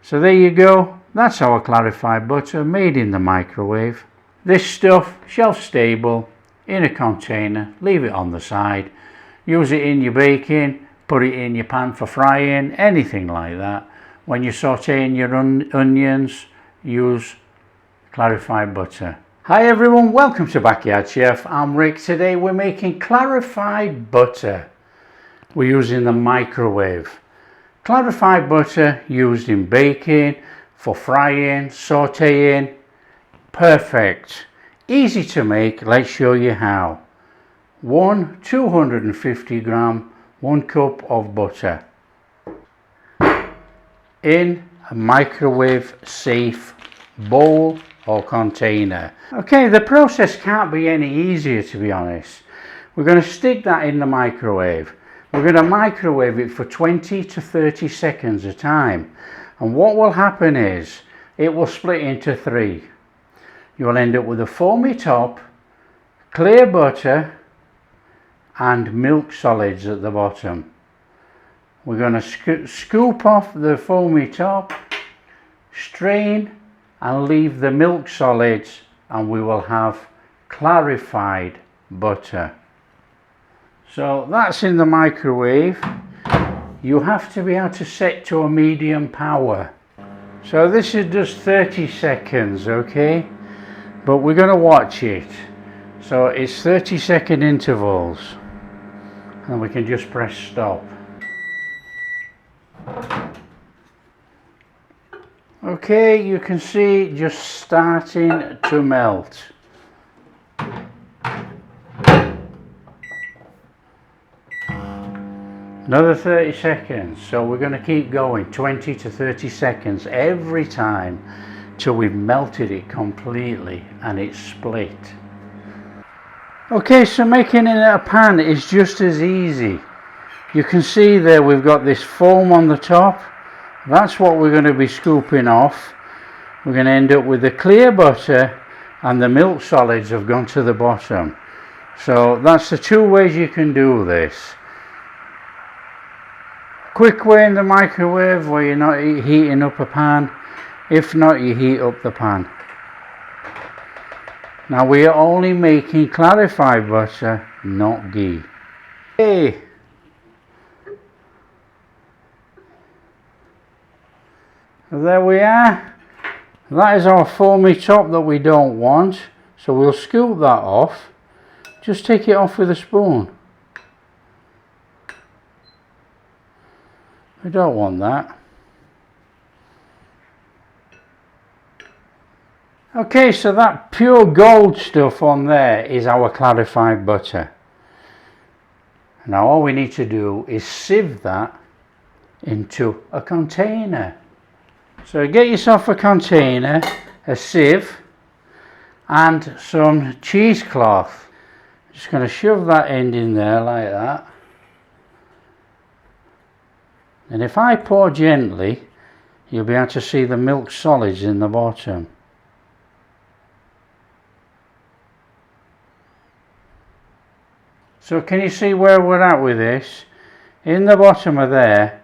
So there you go, that's our clarified butter made in the microwave. This stuff, shelf stable, in a container, leave it on the side. Use it in your baking, put it in your pan for frying, anything like that. When you're sautéing your onions, use clarified butter. Hi everyone, welcome to Backyard Chef. I'm Rick. Today we're making clarified butter. We're using the microwave. Clarified butter used in baking, for frying, sautéing. Perfect. Easy to make. Let's show you how. 250 gram, 1 cup of butter in a microwave safe bowl or container. Okay, the process can't be any easier, to be honest. We're going to stick that in the microwave. We're going to microwave it for 20 to 30 seconds a time, and what will happen is it will split into 3. You'll end up with a foamy top, clear butter and milk solids at the bottom. We're going to scoop off the foamy top, strain and leave the milk solids, and we will have clarified butter. So that's in the microwave. You have to be able to set to a medium power. So this is just 30 seconds, okay? But we're going to watch it. So it's 30-second intervals. And we can just press stop. Okay, you can see just starting to melt. Another 30 seconds, so we're going to keep going 20 to 30 seconds every time till we've melted it completely and it's split. Okay, so making it in a pan is just as easy. You can see there we've got this foam on the top. That's what we're going to be scooping off. We're going to end up with the clear butter, and the milk solids have gone to the bottom. So that's the 2 ways you can do this. Quick way in the microwave where you're not heating up a pan. If not, you heat up the pan. Now we are only making clarified butter, not ghee. Okay. There we are. That is our foamy top that we don't want. So we'll scoop that off. Just take it off with a spoon. We don't want that. Okay, so that pure gold stuff on there is our clarified butter. Now all we need to do is sieve that into a container. So get yourself a container, a sieve and some cheesecloth. Just going to shove that end in there like that. And if I pour gently, you'll be able to see the milk solids in the bottom. So can you see where we're at with this? In the bottom of there,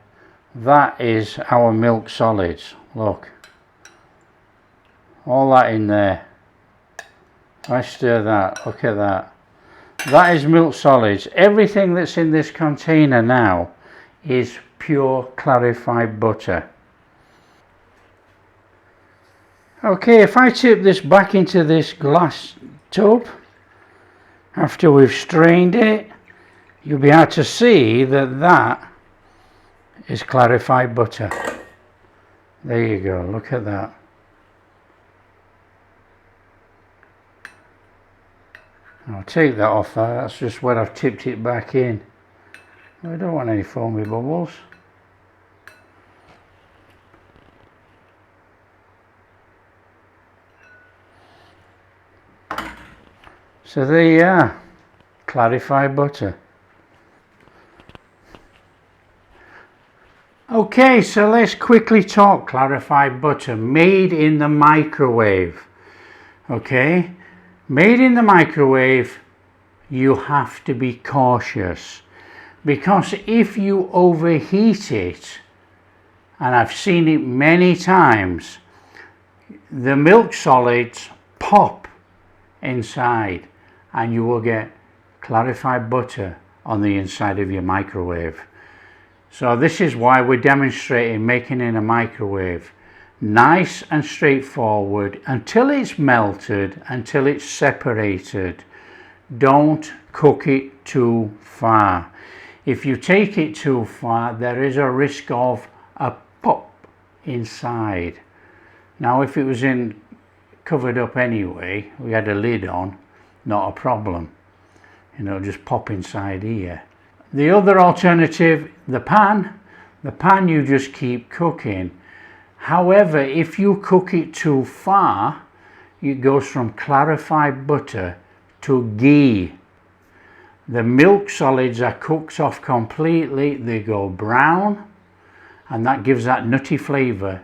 that is our milk solids. Look. All that in there. I stir that. Look at that. That is milk solids. Everything that's in this container now is pure clarified butter. Okay, if I tip this back into this glass tub after we've strained it, you'll be able to see that that is clarified butter. There you go, look at that. I'll take that off there. That's just where I've tipped it back in. I don't want any foamy bubbles. So there you are, clarified butter. Okay, so let's quickly talk clarified butter made in the microwave. Okay, made in the microwave, you have to be cautious, because if you overheat it and I've seen it many times. The milk solids pop inside and you will get clarified butter on the inside of your microwave. So this is why we're demonstrating making in a microwave. Nice and straightforward until it's melted, until it's separated. Don't cook it too far. If you take it too far, there is a risk of a pop inside. Now if it was covered up anyway, we had a lid on, not a problem. You know, just pop inside here. The other alternative, the pan you just keep cooking. However, if you cook it too far, it goes from clarified butter to ghee. The milk solids are cooked off completely, they go brown, and that gives that nutty flavour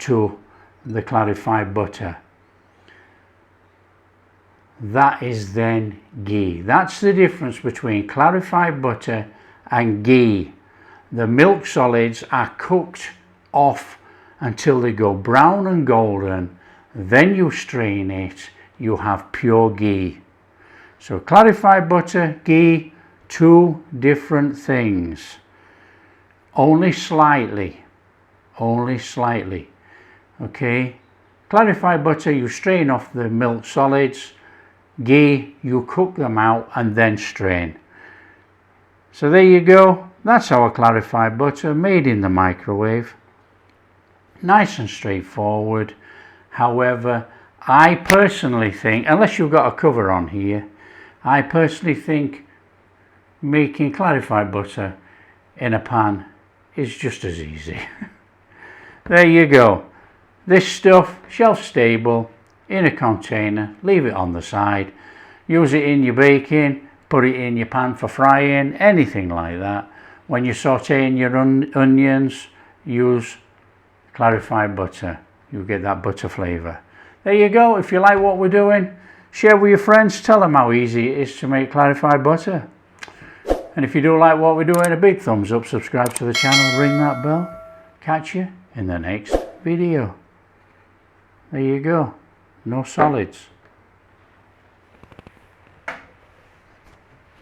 to the clarified butter. That is then ghee. That's the difference between clarified butter and ghee. The milk solids are cooked off until they go brown and golden, then you strain it, you have pure ghee. So clarified butter, ghee, two different things. Only slightly, okay? Clarified butter, you strain off the milk solids. Ghee, you cook them out and then strain. So there you go. That's our clarified butter made in the microwave. Nice and straightforward. However, I personally think, unless you've got a cover on here, I personally think making clarified butter in a pan is just as easy. There you go. This stuff, shelf stable, in a container, leave it on the side. Use it in your baking, put it in your pan for frying, anything like that. When you're sautéing your onions, use clarified butter. You'll get that butter flavour. There you go. If you like what we're doing, share with your friends. Tell them how easy it is to make clarified butter. And if you do like what we're doing, a big thumbs up, subscribe to the channel, ring that bell. Catch you in the next video. There you go. No solids.